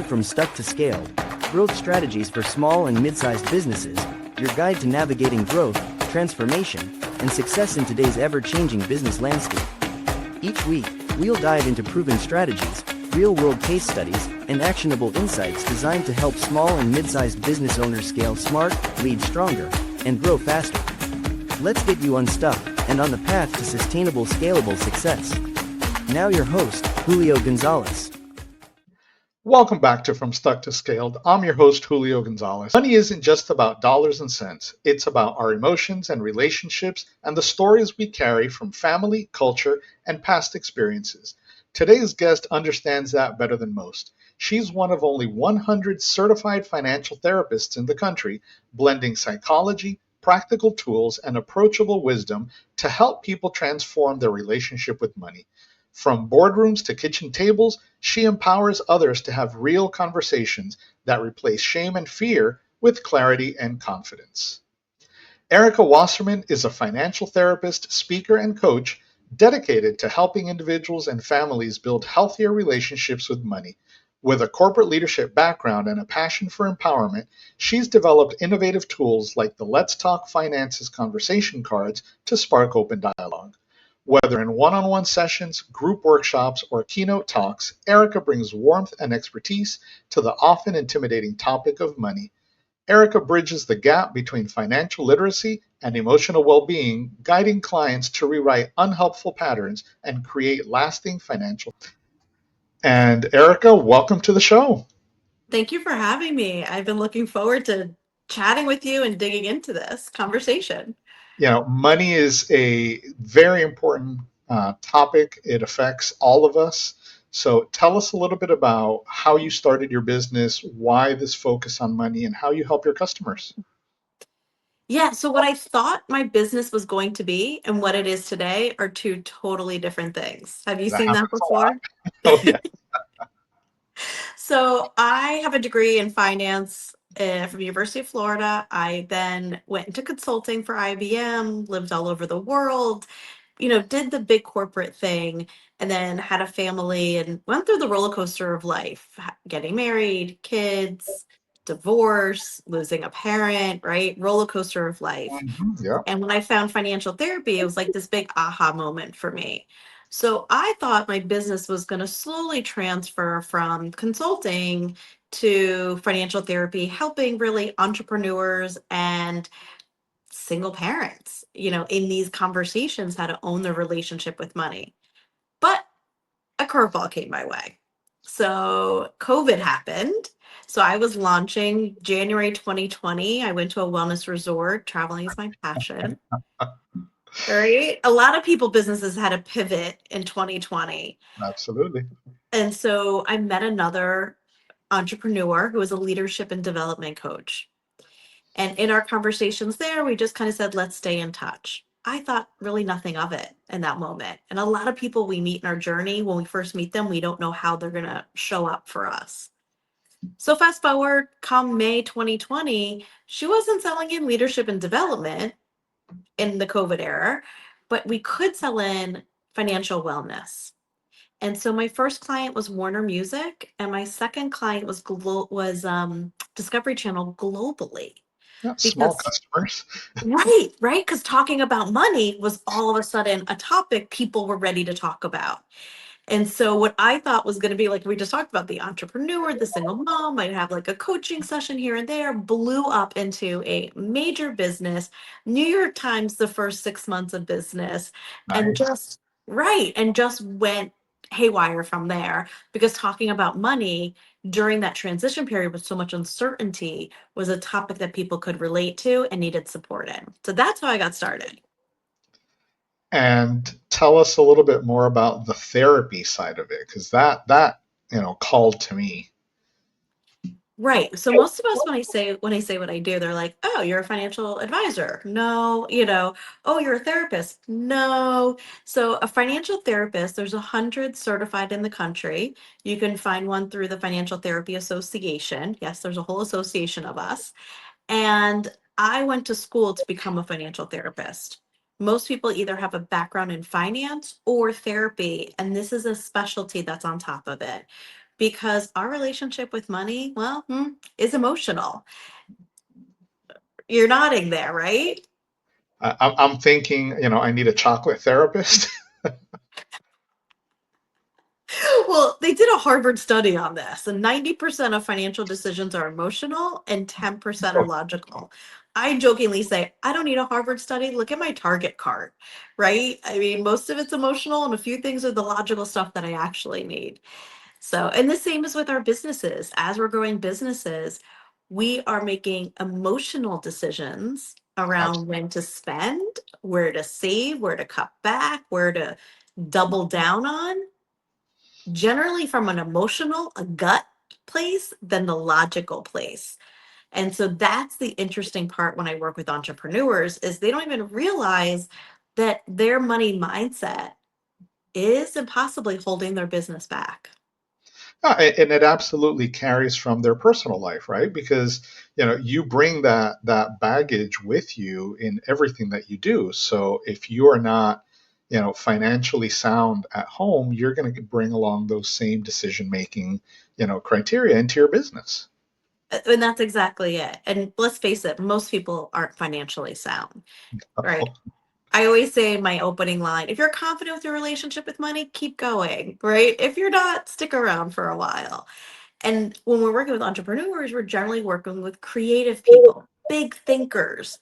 to From Stuck to Scaled, Growth Strategies for Small and Mid-Sized Businesses, your guide to navigating growth, transformation, and success in today's ever-changing business landscape. Each week, we'll dive into proven strategies, real-world case studies, and actionable insights designed to help small and mid-sized business owners scale smart, lead stronger, and grow faster. Let's get you unstuck and on the path to sustainable, scalable success. Now your host, Julio Gonzalez. Welcome back to From Stuck to Scaled. I'm your host, Julio Gonzalez. Money isn't just about dollars and cents. It's about our emotions and relationships and the stories we carry from family, culture, and past experiences. Today's guest understands that better than most. She's one of only 100 certified financial therapists in the country, blending psychology, practical tools, and approachable wisdom to help people transform their relationship with money. From boardrooms to kitchen tables, she empowers others to have real conversations that replace shame and fear with clarity and confidence. Erika Wasserman is a financial therapist, speaker, and coach dedicated to helping individuals and families build healthier relationships with money. With a corporate leadership background and a passion for empowerment, she's developed innovative tools like the Let's Talk Finances conversation cards to spark open dialogue. Whether in one-on-one sessions, group workshops, or keynote talks, Erika brings warmth and expertise to the often intimidating topic of money. Erika bridges the gap between financial literacy and emotional well-being, guiding clients to rewrite unhelpful patterns and create lasting financial. And Erika, welcome to the show. Thank you for having me. I've been looking forward to chatting with you and digging into this conversation. Money is a very important topic. It affects all of us. So tell us a little bit about how you started your business, why this focus on money, and how you help your customers. Yeah, so what I thought my business was going to be and what it is today are two totally different things. Have you That seen that happens a lot. before? Oh, yeah. So I have a degree in finance from University of Florida. I then went into consulting for IBM, lived all over the world, did the big corporate thing, and then had a family and went through the roller coaster of life, getting married, kids, divorce, losing a parent, right? Roller coaster of life. Yeah. And when I found financial therapy, it was like this big aha moment for me. So I thought my business was going to slowly transfer from consulting to financial therapy, helping really entrepreneurs and single parents, in these conversations, how to own their relationship with money. But a curveball came my way. So COVID happened. So I was launching January 2020. I went to a wellness resort. Traveling is my passion. Right? A lot of businesses had to pivot in 2020. Absolutely. And so I met another entrepreneur who was a leadership and development coach. And in our conversations there, we just kind of said, let's stay in touch. I thought really nothing of it in that moment. And a lot of people we meet in our journey, when we first meet them, we don't know how they're going to show up for us. So fast forward, come May 2020, she wasn't selling in leadership and development in the COVID era, but we could sell in financial wellness. And so my first client was Warner Music, and my second client was Discovery Channel globally. Yeah, small Because customers. right, because talking about money was all of a sudden a topic people were ready to talk about. And so what I thought was going to be like, we just talked about the entrepreneur, the single mom, might have like a coaching session here and there, blew up into a major business, New York Times, the first 6 months of business, and Nice. just went haywire from there, because talking about money during that transition period with so much uncertainty was a topic that people could relate to and needed support in. So that's how I got started. And tell us a little bit more about the therapy side of it, because that called to me. Right. So most of us, when I say what I do, they're like, "Oh, you're a financial advisor." No, "Oh, you're a therapist." No. So a financial therapist, there's 100 certified in the country. You can find one through the Financial Therapy Association. Yes, there's a whole association of us. And I went to school to become a financial therapist. Most people either have a background in finance or therapy, and this is a specialty that's on top of it. because our relationship with money, well, is emotional. You're nodding there, right? I'm thinking, I need a chocolate therapist. Well, they did a Harvard study on this, and 90% of financial decisions are emotional and 10% are logical. I jokingly say, I don't need a Harvard study. Look at my Target cart, right? I mean, most of it's emotional, and a few things are the logical stuff that I actually need. So, and the same is with our businesses. As we're growing businesses, we are making emotional decisions around Absolutely. when to spend, where to save, where to cut back, where to double down on, generally from an emotional, a gut place than the logical place. And so that's the interesting part when I work with entrepreneurs is they don't even realize that their money mindset is impossibly holding their business back. And it absolutely carries from their personal life, right? Because you bring that baggage with you in everything that you do. So if you are not financially sound at home, you're going to bring along those same decision making criteria into your business. And that's exactly it. And let's face it, most people aren't financially sound, right? I always say in my opening line, if you're confident with your relationship with money, keep going, right? If you're not, stick around for a while. And when we're working with entrepreneurs, we're generally working with creative people, big thinkers.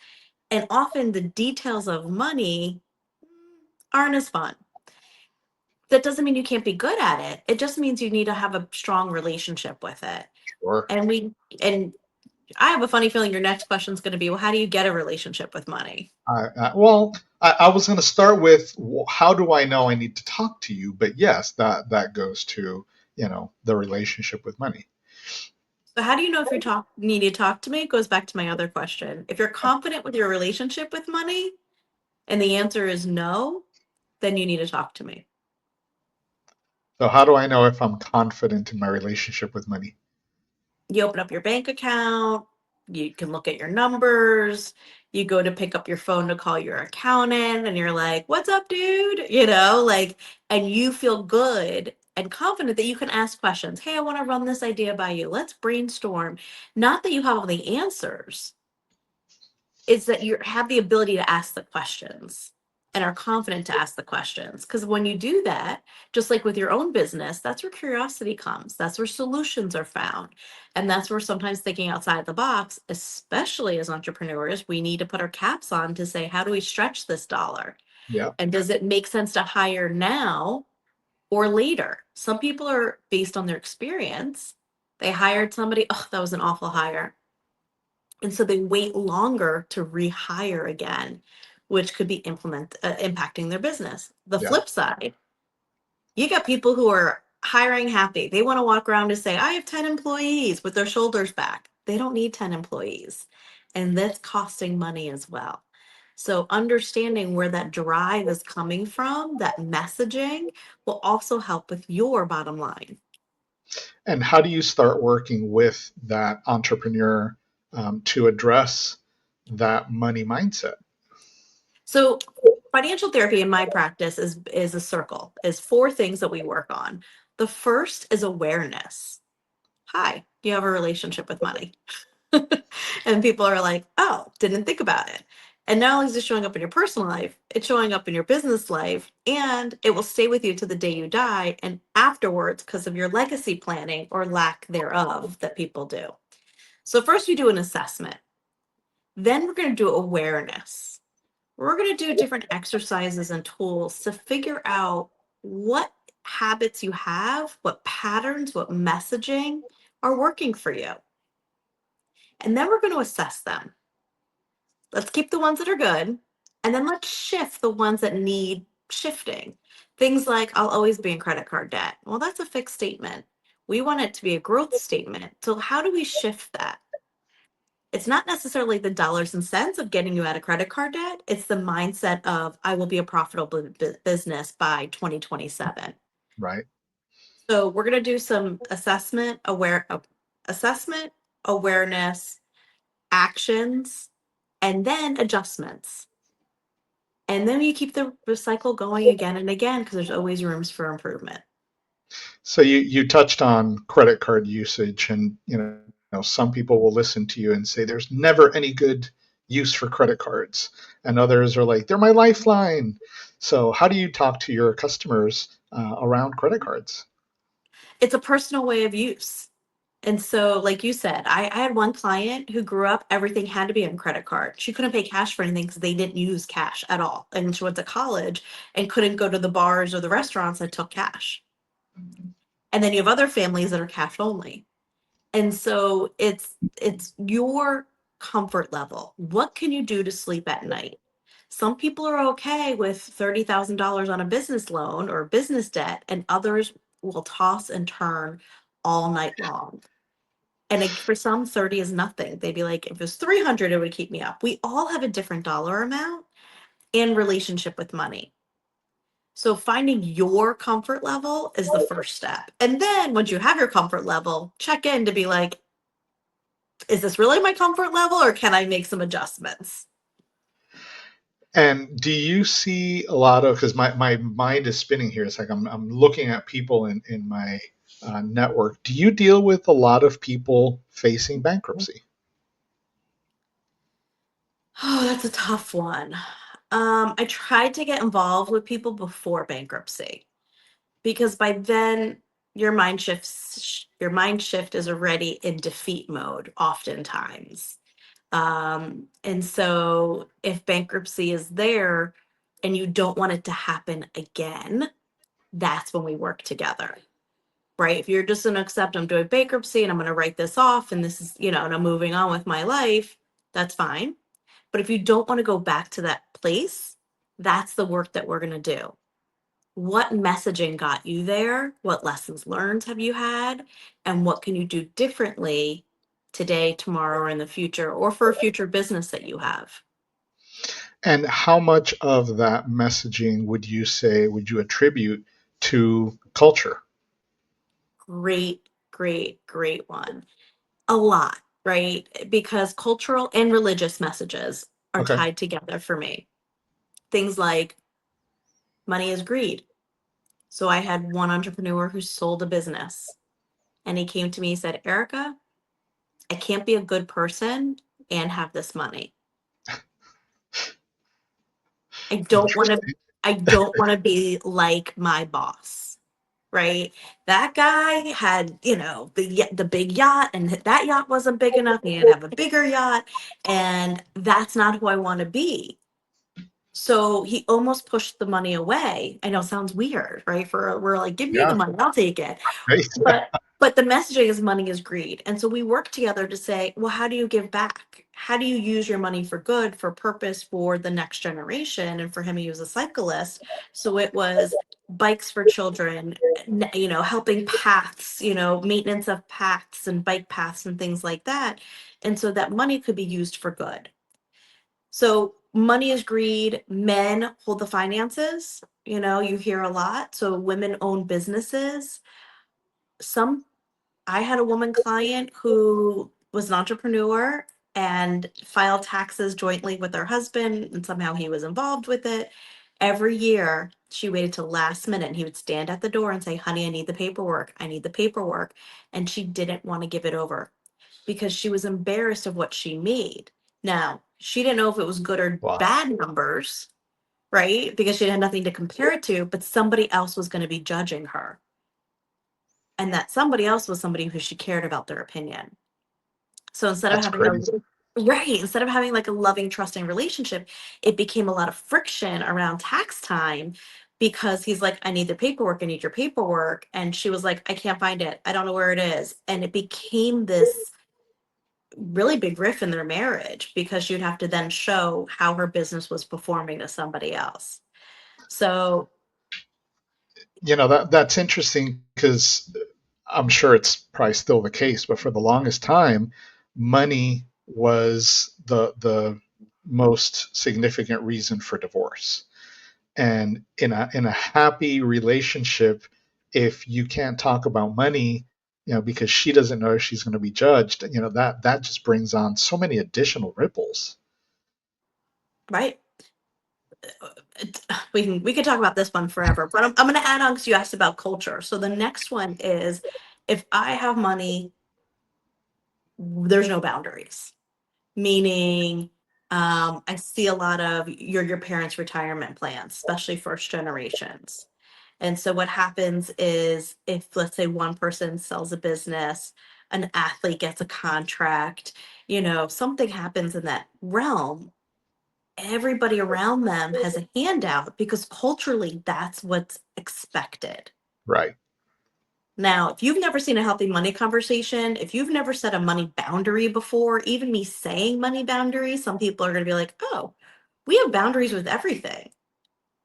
And often the details of money aren't as fun. That doesn't mean you can't be good at it. It just means you need to have a strong relationship with it. Sure. And I have a funny feeling your next question is going to be, well, how do you get a relationship with money? I was going to start with how do I know I need to talk to you? But yes, that goes to the relationship with money. So how do you know if you need to talk to me? It goes back to my other question. If you're confident with your relationship with money and the answer is no, then you need to talk to me. So how do I know if I'm confident in my relationship with money? You open up your bank account, you can look at your numbers, you go to pick up your phone to call your accountant, and you're like, what's up, dude? And you feel good and confident that you can ask questions. Hey, I want to run this idea by you. Let's brainstorm. Not that you have all the answers, it's that you have the ability to ask the questions and are confident to ask the questions. Because when you do that, just like with your own business, that's where curiosity comes. That's where solutions are found. And that's where sometimes thinking outside the box, especially as entrepreneurs, we need to put our caps on to say, how do we stretch this dollar? Yeah. And does it make sense to hire now or later? Some people are based on their experience. They hired somebody, oh, that was an awful hire, and so they wait longer to rehire again, which could be impacting their business. The Yeah. flip side, you got people who are hiring happy. They want to walk around and say, I have 10 employees with their shoulders back. They don't need 10 employees. And that's costing money as well. So understanding where that drive is coming from, that messaging will also help with your bottom line. And how do you start working with that entrepreneur to address that money mindset? So financial therapy in my practice is a circle, is four things that we work on. The first is awareness. Hi, you have a relationship with money. And people are like, oh, didn't think about it. And not only is it showing up in your personal life, it's showing up in your business life, and it will stay with you to the day you die and afterwards because of your legacy planning or lack thereof that people do. So first we do an assessment. Then we're going to do awareness. We're going to do different exercises and tools to figure out what habits you have, what patterns, what messaging are working for you. And then we're going to assess them. Let's keep the ones that are good. And then let's shift the ones that need shifting. Things like, I'll always be in credit card debt. Well, that's a fixed statement. We want it to be a growth statement. So, how do we shift that? It's not necessarily the dollars and cents of getting you out of credit card debt. It's the mindset of I will be a profitable business by 2027. Right. So we're going to do some assessment, awareness, actions, and then adjustments. And then you keep the cycle going again and again because there's always rooms for improvement. So you touched on credit card usage, and some people will listen to you and say there's never any good use for credit cards, and others are like they're my lifeline. So how do you talk to your customers around credit cards? It's a personal way of use. And so, like you said, I had one client who grew up, everything had to be on credit card. She couldn't pay cash for anything because they didn't use cash at all. And she went to college and couldn't go to the bars or the restaurants that took cash. And then you have other families that are cash only. And so it's your comfort level. What can you do to sleep at night? Some people are okay with $30,000 on a business loan or business debt, and others will toss and turn all night long. And like for some, 30 is nothing. They'd be like, if it was 300, it would keep me up. We all have a different dollar amount and relationship with money. So finding your comfort level is the first step. And then once you have your comfort level, check in to be like, is this really my comfort level or can I make some adjustments? And do you see a lot of, because my mind is spinning here, it's like I'm looking at people in my network. Do you deal with a lot of people facing bankruptcy? Oh, that's a tough one. I tried to get involved with people before bankruptcy because by then your mind shift is already in defeat mode oftentimes. And so if bankruptcy is there and you don't want it to happen again, that's when we work together. Right? If you're just going to accept I'm doing bankruptcy and I'm going to write this off and this is, and I'm moving on with my life, that's fine. But if you don't want to go back to that place, that's the work that we're going to do. What messaging got you there? What lessons learned have you had? And what can you do differently today, tomorrow, or in the future, or for a future business that you have? And how much of that messaging would you attribute to culture? Great, great, great one. A lot, right? Because cultural and religious messages are Okay. tied together for me. Things like money is greed. So I had one entrepreneur who sold a business and he came to me and said, Erica, I can't be a good person and have this money. I don't want to Interesting. I don't want to be like my boss, right? That guy had, the big yacht and that yacht wasn't big enough. He had to have a bigger yacht and that's not who I want to be. So he almost pushed the money away. I know it sounds weird, right? We're like, give me the Yeah. money, I'll take it. Right. But the messaging is money is greed. And so we work together to say, well, how do you give back? How do you use your money for good, for purpose, for the next generation? And for him, he was a cyclist. So it was bikes for children, helping paths, maintenance of paths and bike paths and things like that. And so that money could be used for good. So money is greed. Men hold the finances. You hear a lot. So women own businesses. Some I had a woman client who was an entrepreneur and filed taxes jointly with her husband, and somehow he was involved with it. Every year, she waited till last minute, and he would stand at the door and say, "Honey, I need the paperwork. I need the paperwork." And she didn't want to give it over because she was embarrassed of what she made. Now, she didn't know if it was good or Wow. bad numbers, right? Because she had nothing to compare it to, but somebody else was going to be judging her. And that somebody else was somebody who she cared about their opinion. So That's crazy. instead of having like a loving, trusting relationship, it became a lot of friction around tax time because he's like, I need the paperwork, I need your paperwork. And she was like, I can't find it. I don't know where it is. And it became this really big rift in their marriage because she would have to then show how her business was performing to somebody else. So, That's interesting because I'm sure it's probably still the case, but for the longest time, money was the most significant reason for divorce. And in a happy relationship, if you can't talk about money, because she doesn't know if she's going to be judged, that just brings on so many additional ripples. right. we can talk about this one forever, but I'm going to add on because you asked about culture. So the next one is, if I have money, there's no boundaries. Meaning, I see a lot of your parents' retirement plans, especially first generations. And so what happens is, if let's say one person sells a business, an athlete gets a contract, something happens in that realm, everybody around them has a handout because culturally that's what's expected. Right. Now, if you've never seen a healthy money conversation, if you've never set a money boundary before, even me saying money boundaries, some people are going to be like, oh, we have boundaries with everything.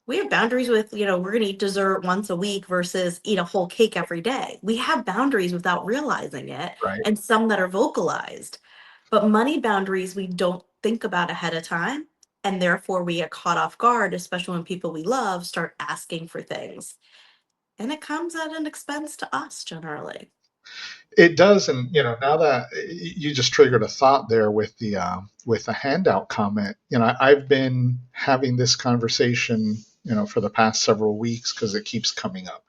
We have boundaries with, we're going to eat dessert once a week versus eat a whole cake every day. We have boundaries without realizing it, Right. and some that are vocalized. But money boundaries, we don't think about ahead of time. And therefore, we get caught off guard, especially when people we love start asking for things. And it comes at an expense to us generally. It does, and now that you just triggered a thought there with the handout comment. I've been having this conversation, for the past several weeks because it keeps coming up.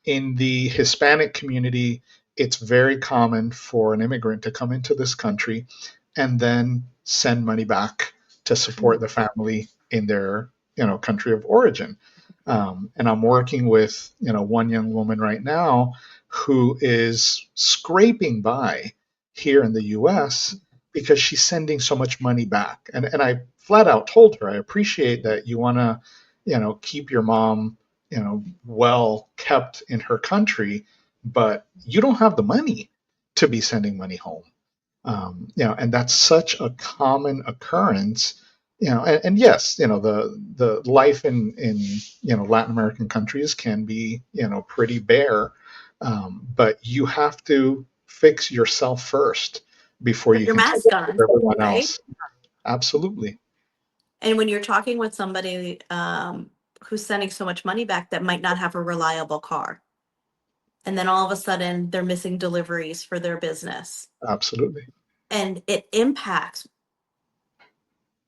In the Hispanic community, it's very common for an immigrant to come into this country and then send money back to support the family in their country of origin. And I'm working with one young woman right now who is scraping by here in the U.S. because she's sending so much money back. And I flat out told her, I appreciate that you want to keep your mom well kept in her country, but you don't have the money to be sending money home. And that's such a common occurrence. And yes, the life in Latin American countries can be pretty bare, but you have to fix yourself first before Put you your can take mask care on, of everyone right? else. Absolutely. And when you're talking with somebody who's sending so much money back that might not have a reliable car, and then all of a sudden they're missing deliveries for their business, Absolutely. and it impacts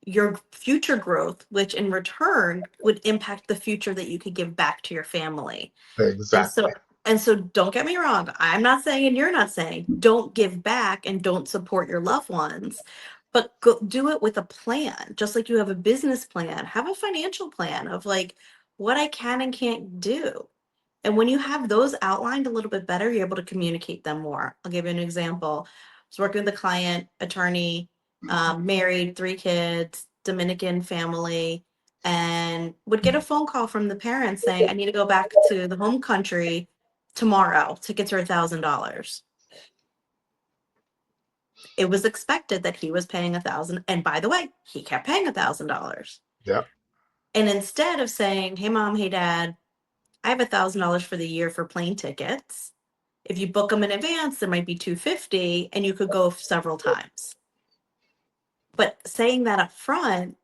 your future growth, which in return would impact the future that you could give back to your family. And Exactly. so don't get me wrong, I'm not saying, and you're not saying, don't give back and don't support your loved ones, but go do it with a plan. Just like you have a business plan, have a financial plan of like what I can and can't do. And when you have those outlined a little bit better, you're able to communicate them more. I'll give you an example. I was working with a client, attorney, married, 3 kids, Dominican family, and would get a phone call from the parents saying, I need to go back to the home country tomorrow. Tickets are $1,000. It was expected that he was paying 1,000. And by the way, he kept paying $1,000. Yeah. And instead of saying, hey, mom, hey, dad, I have $1,000 for the year for plane tickets. If you book them in advance, there might be 250 and you could go several times. But saying that up front,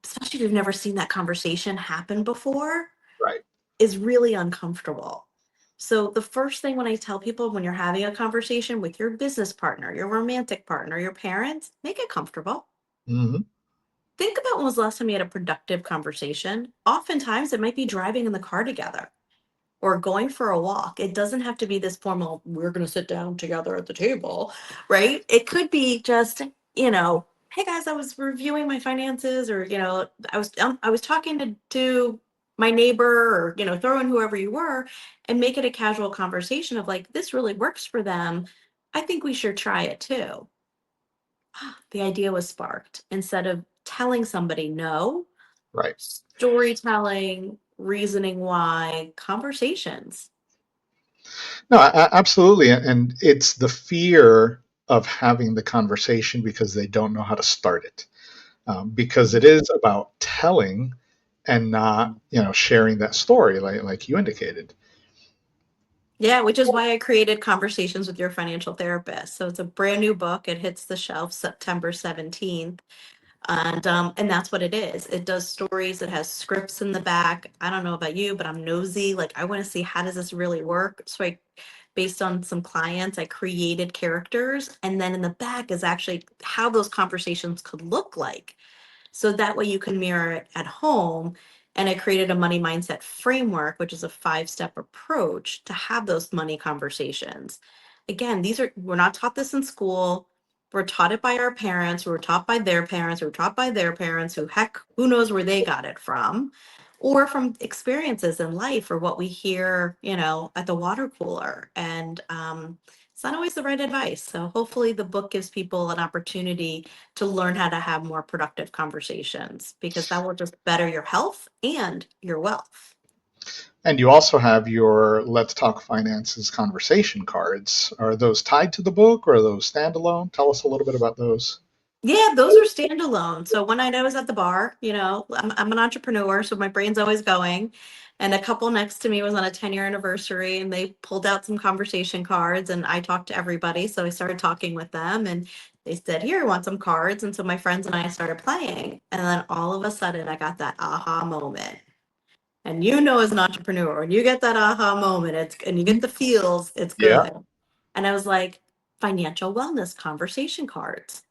especially if you've never seen that conversation happen before, Right. is really uncomfortable. So the first thing when I tell people, when you're having a conversation with your business partner, your romantic partner, your parents, make it comfortable. Hmm. Think about when was the last time you had a productive conversation. Oftentimes it might be driving in the car together or going for a walk. It doesn't have to be this formal, we're going to sit down together at the table, right? It could be just, hey guys, I was reviewing my finances, or, I was talking to my neighbor, or, throw in whoever you were, and make it a casual conversation of like, this really works for them. I think we should try it too. The idea was sparked. Instead of telling somebody no, Right. storytelling, reasoning why, conversations. No, absolutely. And it's the fear of having the conversation because they don't know how to start it. Because it is about telling and not, sharing that story like you indicated. Yeah, which is why I created Conversations with Your Financial Therapist. So it's a brand new book. It hits the shelf September 17th. And that's what it is. It does stories, it has scripts in the back. I don't know about you, but I'm nosy. Like, I want to see, how does this really work? So based on some clients, I created characters. And then in the back is actually how those conversations could look like. So that way you can mirror it at home. And I created a money mindset framework, which is a 5-step approach to have those money conversations. Again, we're not taught this in school. We're taught it by our parents. We were taught by their parents. We were taught by their parents, who knows where they got it from, or from experiences in life, or what we hear, at the water cooler. And it's not always the right advice. So hopefully the book gives people an opportunity to learn how to have more productive conversations, because that will just better your health and your wealth. And you also have your Let's Talk Finances conversation cards. Are those tied to the book or are those standalone? Tell us a little bit about those. Yeah, those are standalone. So one night I was at the bar, I'm an entrepreneur, so my brain's always going. And a couple next to me was on a 10-year anniversary, and they pulled out some conversation cards, and I talked to everybody. So I started talking with them, and they said, "Here, I want some cards." And so my friends and I started playing. And then all of a sudden I got that aha moment. And as an entrepreneur, when you get that aha moment, and you get the feels, it's Yeah. good. And I was like, financial wellness conversation cards,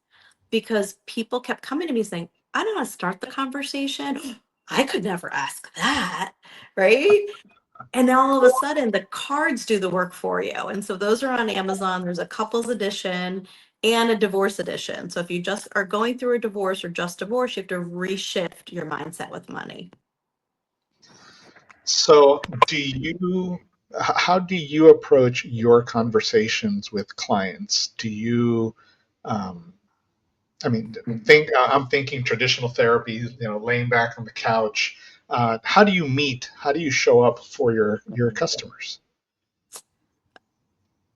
because people kept coming to me saying, "I don't want to start the conversation. I could never ask that." Right. And now all of a sudden the cards do the work for you. And so those are on Amazon. There's a couples edition and a divorce edition. So if you just are going through a divorce or just divorced, you have to reshift your mindset with money. So how do you approach your conversations with clients? Do you, um, I mean, I'm thinking traditional therapy, laying back on the couch. How do you meet? How do you show up for your customers?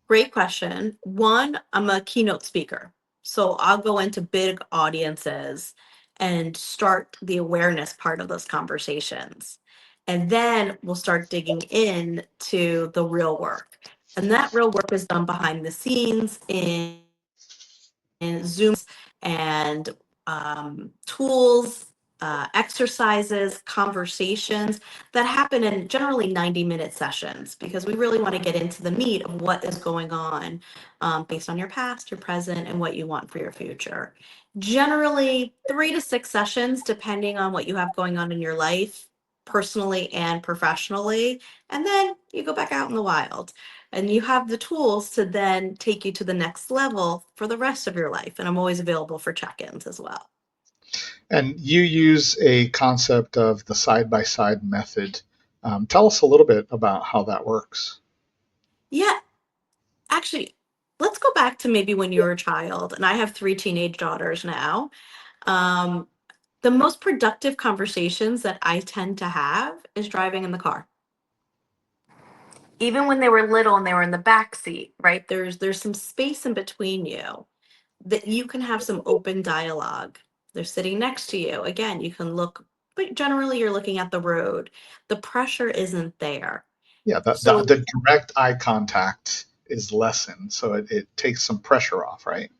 Great question. One, I'm a keynote speaker. So I'll go into big audiences and start the awareness part of those conversations. And then we'll start digging in to the real work. And that real work is done behind the scenes in Zooms and tools, exercises, conversations that happen in generally 90-minute sessions, because we really want to get into the meat of what is going on, based on your past, your present, and what you want for your future. Generally 3 to 6 sessions, depending on what you have going on in your life, personally and professionally. And then you go back out in the wild. And you have the tools to then take you to the next level for the rest of your life. And I'm always available for check-ins as well. And you use a concept of the side-by-side method. Tell us a little bit about how that works. Yeah, actually, let's go back to maybe when you were a child. And I have 3 teenage daughters now. Um, the most productive conversations that I tend to have is driving in the car. Even when they were little and they were in the back seat, right? There's some space in between you that you can have some open dialogue. They're sitting next to you. Again, you can look, but generally you're looking at the road. The pressure isn't there. Yeah, So the direct eye contact is lessened, so it takes some pressure off, right?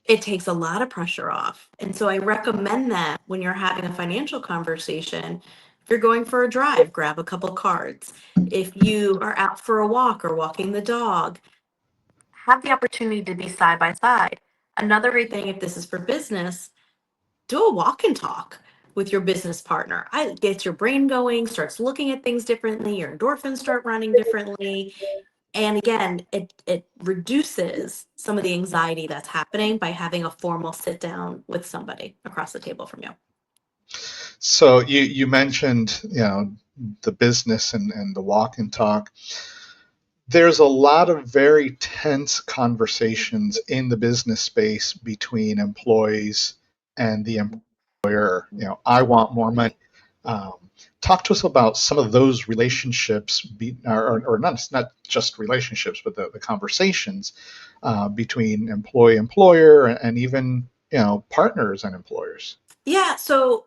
it takes a lot of pressure off. And so I recommend that when you're having a financial conversation, if you're going for a drive, grab a couple cards. If you are out for a walk or walking the dog, have the opportunity to be side by side. Another great thing, if this is for business, do a walk and talk with your business partner. It gets your brain going, starts looking at things differently, your endorphins start running differently. And again, it reduces some of the anxiety that's happening by having a formal sit down with somebody across the table from you. So you mentioned, the business and the walk and talk. There's a lot of very tense conversations in the business space between employees and the employer. I want more money. Um, Talk to us about some of those relationships, or not just relationships, but the conversations between employee employer and even partners and employers. Yeah. So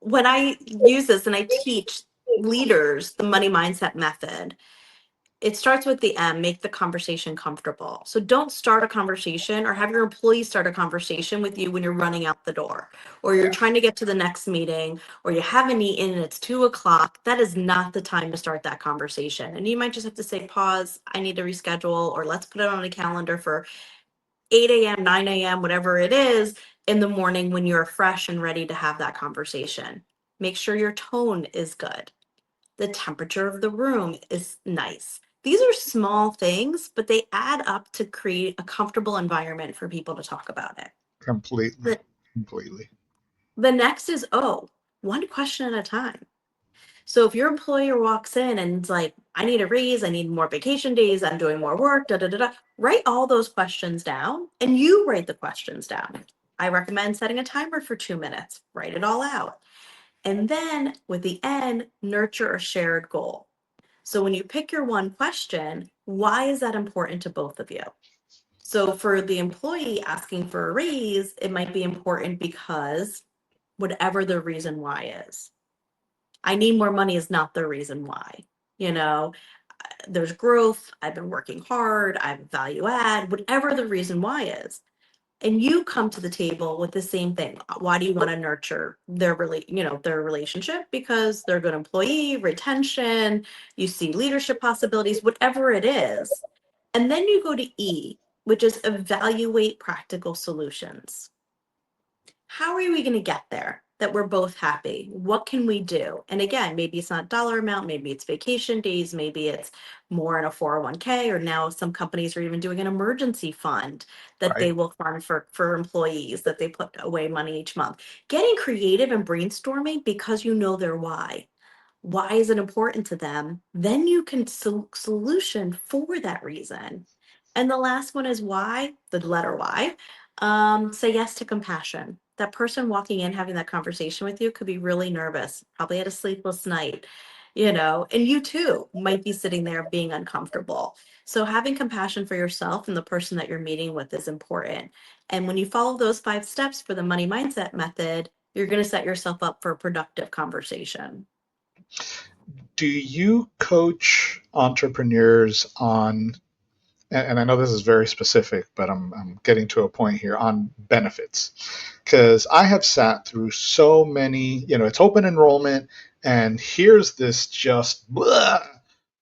when I use this and I teach leaders the money mindset method, it starts with the M, make the conversation comfortable. So don't start a conversation or have your employees start a conversation with you when you're running out the door, or you're trying to get to the next meeting, or you haven't eaten and it's 2 o'clock. That is not the time to start that conversation. And you might just have to say, pause, I need to reschedule, or let's put it on a calendar for 8 a.m., 9 a.m., whatever it is, in the morning when you're fresh and ready to have that conversation. Make sure your tone is good. The temperature of the room is nice. These are small things, but they add up to create a comfortable environment for people to talk about it. Completely. The, Completely. the next is, one question at a time. So if your employer walks in and it's like, I need a raise, I need more vacation days, I'm doing more work, da da da da, write all those questions down and you write the questions down. I recommend setting a timer for 2 minutes, write it all out. And then with the end, nurture a shared goal. So when you pick your one question, why is that important to both of you? So for the employee asking for a raise, it might be important because whatever the reason why is. I need more money is not the reason why. You know, there's growth, I've been working hard, I have value add, whatever the reason why is. And you come to the table with the same thing. Why do you want to nurture their relationship? Because they're a good employee, retention, you see leadership possibilities, whatever it is. And then you go to E, which is evaluate practical solutions. How are we going to get there that we're both happy? What can we do? And again, maybe it's not dollar amount, maybe it's vacation days, maybe it's more in a 401k, or now some companies are even doing an emergency fund that Right. they will fund for employees, that they put away money each month. Getting creative and brainstorming because you know their why. Why is it important to them? Then you can solution for that reason. And the last one is why, the letter Y. Say yes to compassion. That person walking in having that conversation with you could be really nervous, probably had a sleepless night, and you too might be sitting there being uncomfortable. So having compassion for yourself and the person that you're meeting with is important. And when you follow those 5 steps for the money mindset method, you're going to set yourself up for a productive conversation. Do you coach entrepreneurs on, and I know this is very specific, but I'm getting to a point here on benefits? Because I have sat through so many, it's open enrollment, and here's this just blah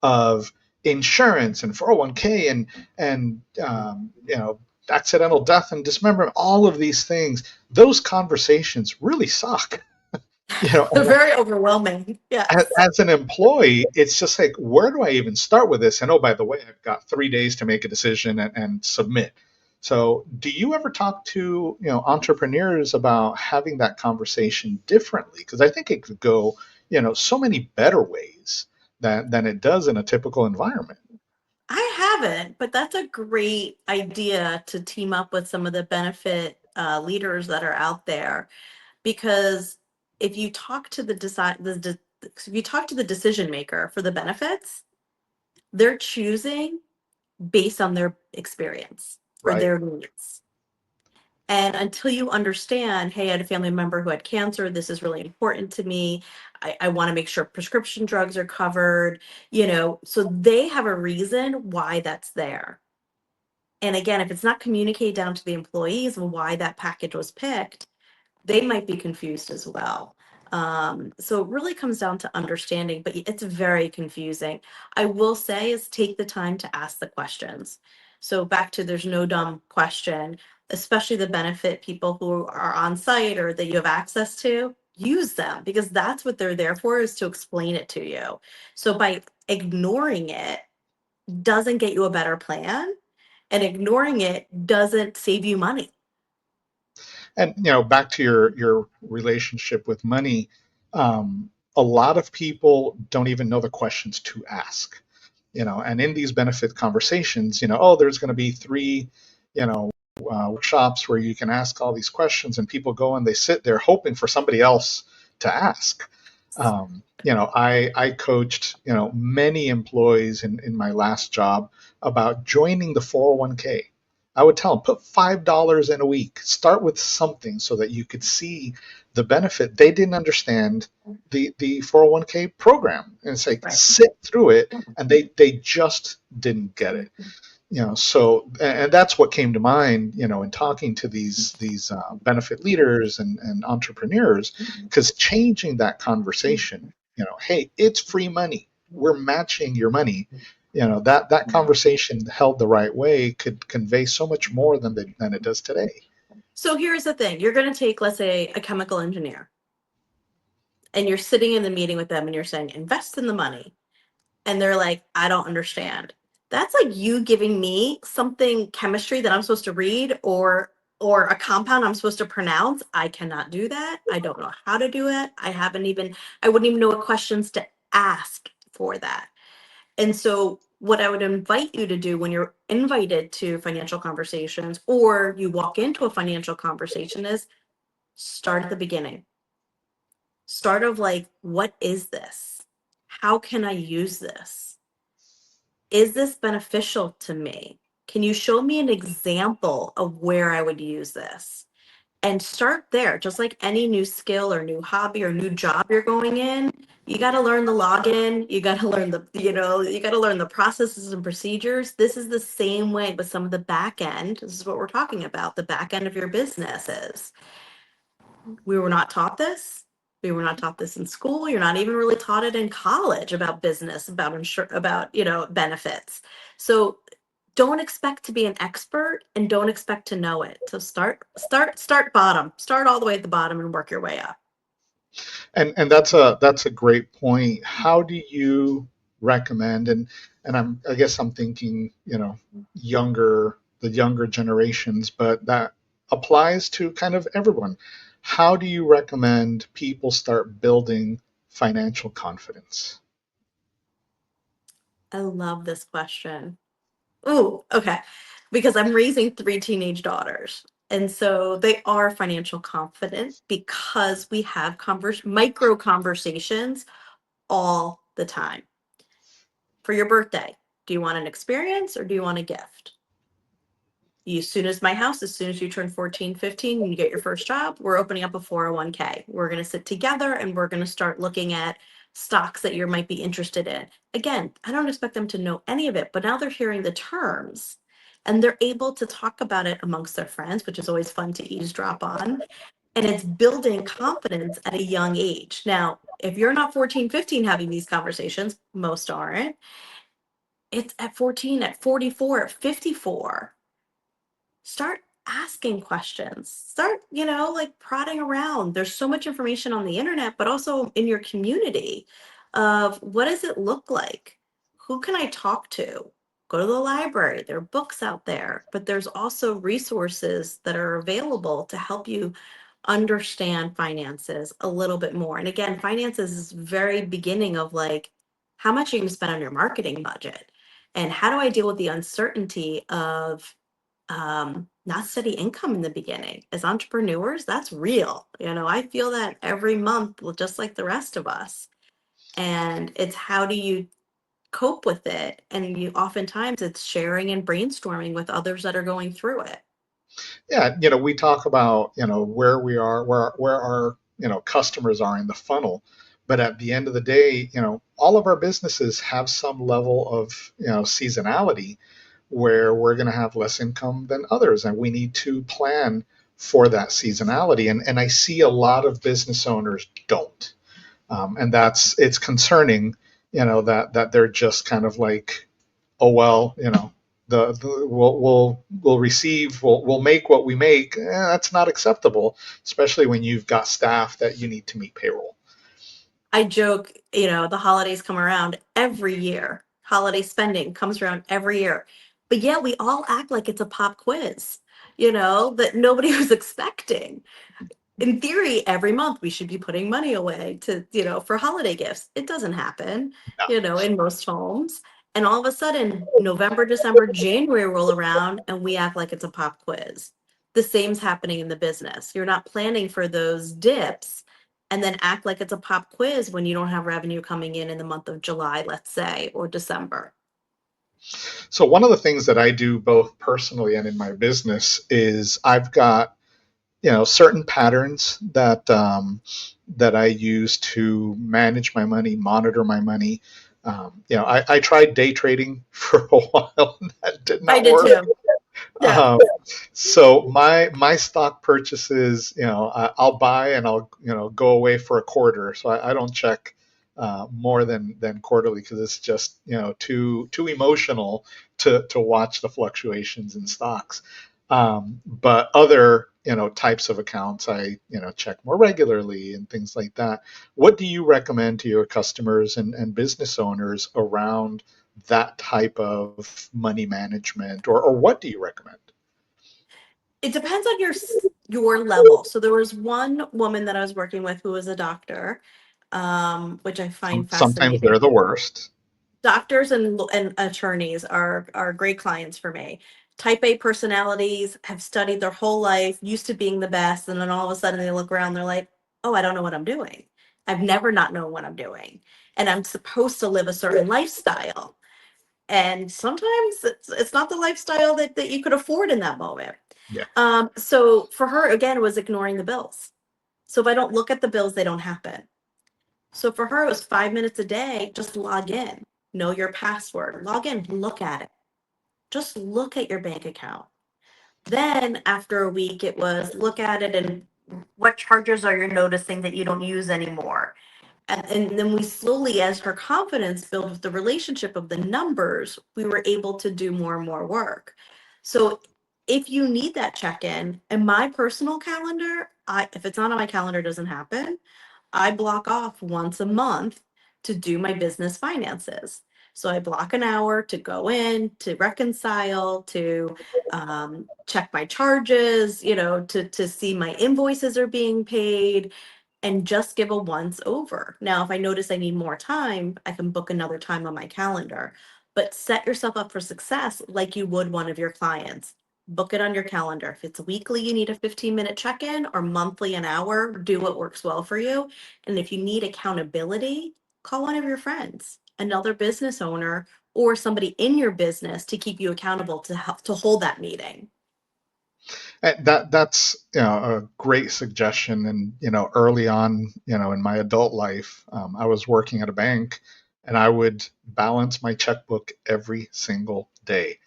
of insurance and 401k and accidental death and dismemberment, all of these things. Those conversations really suck. They're And very overwhelming. Yes. as an employee, it's just like, where do I even start with this? And oh, by the way, I've got 3 days to make a decision and submit. So, do you ever talk to entrepreneurs about having that conversation differently? Because I think it could go so many better ways than it does in a typical environment. I haven't, but that's a great idea to team up with some of the benefit leaders that are out there. Because if you talk to if you talk to the decision maker for the benefits, they're choosing based on their experience or Right. their needs. And until you understand, hey, I had a family member who had cancer, this is really important to me. I want to make sure prescription drugs are covered, so they have a reason why that's there. And again, if it's not communicated down to the employees why that package was picked, they might be confused as well. So it really comes down to understanding, but it's very confusing. I will say is take the time to ask the questions. So back to there's no dumb question, especially the benefit people who are on site or that you have access to, use them because that's what they're there for, is to explain it to you. So by ignoring it doesn't get you a better plan, and ignoring it doesn't save you money. And back to your relationship with money, a lot of people don't even know the questions to ask. And in these benefit conversations, oh, there's going to be 3, you know, workshops where you can ask all these questions, and people go and they sit there hoping for somebody else to ask. I coached, many employees in my last job about joining the 401k. I would tell them, put $5 in a week, start with something so that you could see the benefit. They didn't understand the 401k program, and it's like, Right. sit through it, and they just didn't get it. So, and that's what came to mind, in talking to these benefit leaders and entrepreneurs, because changing that conversation, hey, it's free money, we're matching your money, that conversation held the right way could convey so much more than it does today. So here's the thing. You're going to take, let's say, a chemical engineer, and you're sitting in the meeting with them and you're saying, invest in the money. And they're like, I don't understand. That's like you giving me something chemistry that I'm supposed to read, or a compound I'm supposed to pronounce. I cannot do that. I don't know how to do it. I wouldn't even know what questions to ask for that. And so what I would invite you to do when you're invited to financial conversations or you walk into a financial conversation is start at the beginning. Start of like, what is this? How can I use this? Is this beneficial to me? Can you show me an example of where I would use this? And start there. Just like any new skill or new hobby or new job you're going in, you got to learn the login, you got to learn you got to learn the processes and procedures. This is the same way with some of the back end. This is what we're talking about. The back end of your business is we were not taught this. We were not taught this in school. You're not even really taught it in college about business, about benefits. So don't expect to be an expert and don't expect to know it. So start bottom. Start all the way at the bottom and work your way up. And that's a great point. How do you recommend, and I guess I'm thinking, the younger generations, but that applies to kind of everyone. How do you recommend people start building financial confidence? I love this question. Ooh, okay. Because I'm raising three teenage daughters. And so they are financial confident because we have micro conversations all the time. For your birthday, do you want an experience or do you want a gift? As soon as you turn 14, 15, and you get your first job, we're opening up a 401k. We're going to sit together and we're going to start looking at stocks that you might be interested in. Again, I don't expect them to know any of it, but now they're hearing the terms and they're able to talk about it amongst their friends, which is always fun to eavesdrop on. And it's building confidence at a young age. Now, if you're not 14, 15 having these conversations, most aren't, it's at 14, at 44, at 54. Start asking questions. Start, like prodding around. There's so much information on the internet, but also in your community of what does it look like? Who can I talk to? Go to the library. There are books out there, but there's also resources that are available to help you understand finances a little bit more. And again, finances is very beginning of like, how much are you going to spend on your marketing budget? And how do I deal with the uncertainty of not steady income in the beginning? As entrepreneurs, that's real. I feel that every month, just like the rest of us. And it's how do you cope with it? And oftentimes it's sharing and brainstorming with others that are going through it. Yeah, we talk about, where we are, where our, customers are in the funnel. But at the end of the day, all of our businesses have some level of, seasonality where we're going to have less income than others, and we need to plan for that seasonality. And I see a lot of business owners don't, and it's concerning, that they're just kind of like, oh well, we'll make what we make. That's not acceptable, especially when you've got staff that you need to meet payroll. I joke, the holidays come around every year. Holiday spending comes around every year. But yeah, we all act like it's a pop quiz, that nobody was expecting. In theory, every month we should be putting money away for holiday gifts. It doesn't happen, in most homes. And all of a sudden, November, December, January roll around and we act like it's a pop quiz. The same's happening in the business. You're not planning for those dips and then act like it's a pop quiz when you don't have revenue coming in the month of July, let's say, or December. So one of the things that I do both personally and in my business is I've got, certain patterns that I use to manage my money, monitor my money. I tried day trading for a while and that did I not did work. too. Yeah. So my stock purchases, I'll buy and I'll go away for a quarter. So I don't check more than quarterly because it's just too emotional to watch the fluctuations in stocks. But other types of accounts I check more regularly and things like that. What do you recommend to your customers and business owners around that type of money management, or what do you recommend? It depends on your level. So there was one woman that I was working with who was a doctor, which I find Sometimes they're fascinating. the worst. Doctors and attorneys are great clients for me. Type A personalities have studied their whole life, used to being the best, and then all of a sudden they look around, they're like, "Oh, I don't know what I'm doing. I've never not known what I'm doing, and I'm supposed to live a certain lifestyle." And sometimes it's not the lifestyle that you could afford in that moment. Yeah. So for her, again, it was ignoring the bills. So if I don't look at the bills, they don't happen. So for her, it was 5 minutes a day, just log in, know your password, log in, look at it. Just look at your bank account. Then after a week, it was look at it and what charges are you noticing that you don't use anymore? And then we slowly, as her confidence built with the relationship of the numbers, we were able to do more and more work. So if you need that check-in, in my personal calendar, if it's not on my calendar, it doesn't happen. I block off once a month to do my business finances. So I block an hour to go in, to reconcile, to check my charges, to see my invoices are being paid, and just give a once over. Now, if I notice I need more time, I can book another time on my calendar. But set yourself up for success like you would one of your clients. Book it on your calendar. If it's weekly, you need a 15-minute check in, or monthly, an hour, do what works well for you. And if you need accountability, call one of your friends, another business owner, or somebody in your business to keep you accountable to help to hold that meeting. That's a great suggestion. And early on, in my adult life, I was working at a bank, and I would balance my checkbook every single day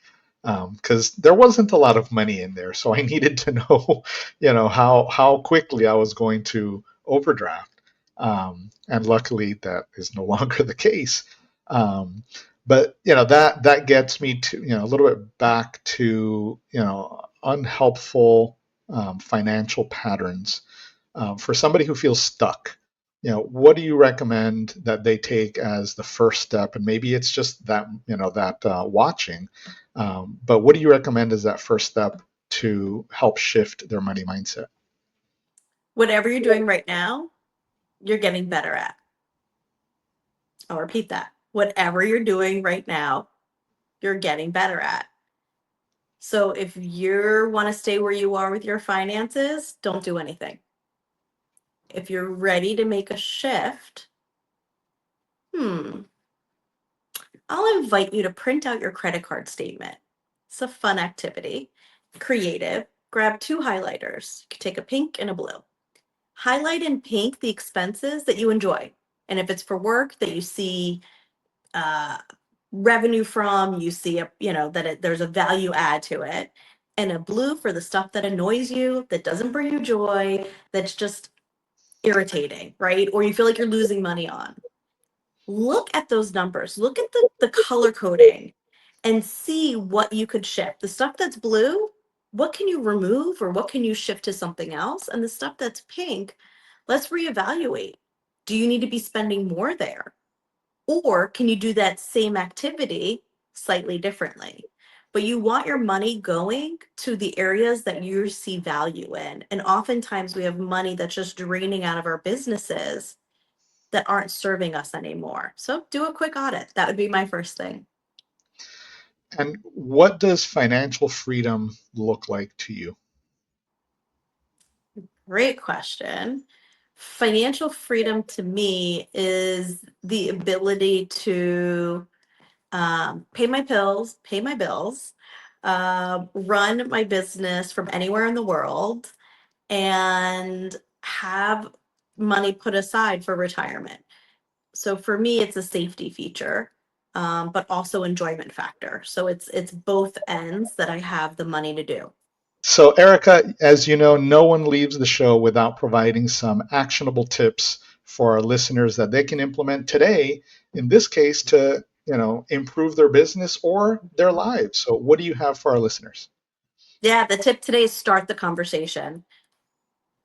because there wasn't a lot of money in there, so I needed to know, how quickly I was going to overdraft. And luckily, that is no longer the case. Um, but that gets me to a little bit back to unhelpful financial patterns for somebody who feels stuck. What do you recommend that they take as the first step? And maybe it's just that that watching, but what do you recommend as that first step to help shift their money mindset? Whatever you're doing right now, you're getting better at. I'll repeat that. Whatever you're doing right now, you're getting better at. So if you want to stay where you are with your finances, don't do anything. If you're ready to make a shift, I'll invite you to print out your credit card statement. It's a fun activity, creative. Grab two highlighters. You can take a pink and a blue. Highlight in pink the expenses that you enjoy. And if it's for work that you see uh, revenue from, you see there's a value add to it, and a blue for the stuff that annoys you, that doesn't bring you joy, that's just irritating, right? Or you feel like you're losing money on. Look at those numbers. Look at the color coding and see what you could shift. The stuff that's blue, what can you remove or what can you shift to something else? And the stuff that's pink, let's reevaluate. Do you need to be spending more there? Or can you do that same activity slightly differently? But you want your money going to the areas that you see value in. And oftentimes we have money that's just draining out of our businesses that aren't serving us anymore. So do a quick audit. That would be my first thing. And what does financial freedom look like to you? Great question. Financial freedom to me is the ability to pay my bills, run my business from anywhere in the world, and have money put aside for retirement. So for me, it's a safety feature, but also enjoyment factor. So it's both ends that I have the money to do. So, Erica, as you know, no one leaves the show without providing some actionable tips for our listeners that they can implement today, in this case, to improve their business or their lives. So, what do you have for our listeners? Yeah, the tip today is start the conversation.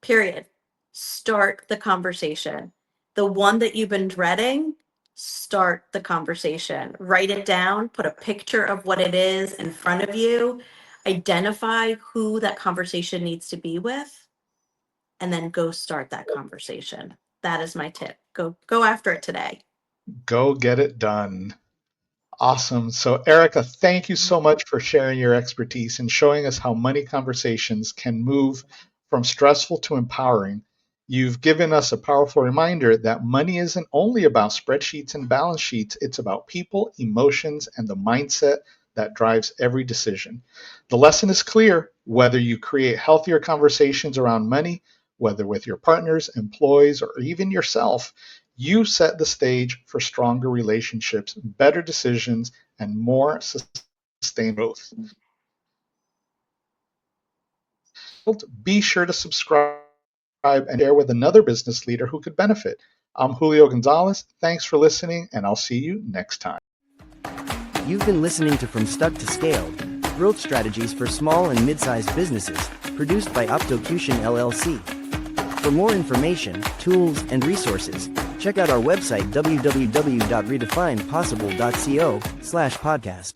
Period. Start the conversation. The one that you've been dreading, start the conversation. Write it down, put a picture of what it is in front of you, identify who that conversation needs to be with, and then go start that conversation. That is my tip. Go after it today. Go get it done. Awesome. So, Erika, thank you so much for sharing your expertise and showing us how money conversations can move from stressful to empowering. You've given us a powerful reminder that money isn't only about spreadsheets and balance sheets, it's about people, emotions, and the mindset that drives every decision. The lesson is clear: whether you create healthier conversations around money, whether with your partners, employees, or even yourself, you set the stage for stronger relationships, better decisions, and more sustained growth. Be sure to subscribe and share with another business leader who could benefit. I'm Julio Gonzalez. Thanks for listening, and I'll see you next time. You've been listening to From Stuck to Scaled, Growth Strategies for Small and Mid-Sized Businesses, produced by Optocution LLC. For more information, tools, and resources, check out our website www.redefinepossible.co/podcast.